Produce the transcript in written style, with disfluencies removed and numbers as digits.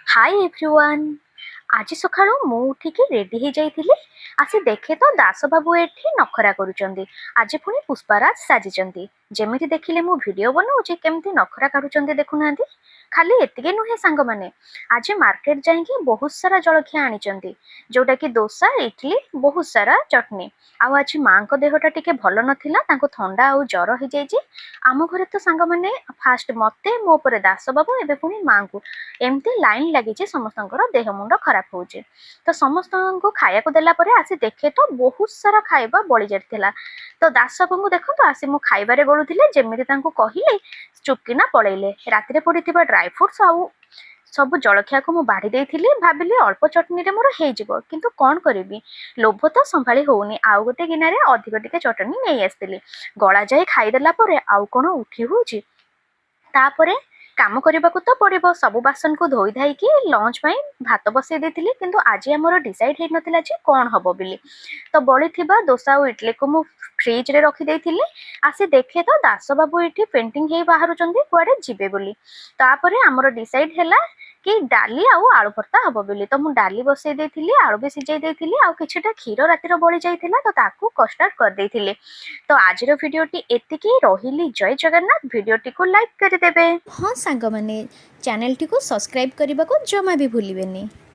Hi everyone. आज सकाळु मु उठिकी ready हो जाइथिली। आसी देखे तो दास बाबू एठी नखरा करूचंदी। आज पुणी पुष्पाराज साजिचंदी। जेमिति देखिले मु वीडियो बनाउची केमति नखरा काढुचंदी देखुनांती। खाली एतिके नुहे सांग माने आज मार्केट जाइकी बहुत सारा जलखिया आनिचंदी, जोटा कि डोसा, इडली, बहुत सारा चटनी। आज माँ को देहटा टिके भल नथिला, तांको थंडा आ जर हो जाइची। आम घरे तो सांग माने फास्ट मते मो परे दास बाबू एबे पुणी माँ को एमती लाइन लगी समस्तଙ୍କର देह मुंड खराब होचे। तो समस्त को खाया देला परे आसी देखे तो बहुत सारा खाइबा बळी जाइथिला। तो दास बाबू देखो तो आसी मो खाइबारे गळुथिले, जेमिति तांको कहिले चुपकिना पळेइले। रातिरे पड़िथिबा ड्राई फ्रूट्स आउ सब जलखिया को मु बाढ़ी देइथिली, भाबिली अल्प चटनी रे मोर हेइ जिवो, किंतु कोन करिवि, लोभ तो संभाली होउनी। आउ गोटे गिनारे अधिक टिके चटनी नेइ आस्तिली। गळा जाई खाइ देला परे आउ कोन उठी होउची। तापरे काम करबाकू तो पड़िबो। सबु बासन को धोई धाइकी लंच पाई भात बसई देथिली, किंतु आज हमर डिसाइड हेइ नथिला जे कोन हबो बिली। तो बळी थिबा डोसा और इडली को मु फ्रिज रे रखी देथिली। आसी देखे तो दास बाबू एठी पेंटिंग हेइ बाहरुचंदी कुआडे जिबे बोली। तापरे हमर डिसाइड हेला कि डाली आउ आलू भर्ता हबो बोली। तो मु डाली बसई देथिली, आलू भी सिझाई देथिली, आउ किछिटा क्षीर रातिर बळी जाइथिला, तो ताकू कस्टर्ड कर देथिली। तो आजिर भिडियोटी एतिकी। रहिली जय जगन्नाथ। भिडियोटी को लाइक कर देबे। हाँ सांग माने चैनल टी को सब्सक्राइब करने को जमा भी भूलिबेनी।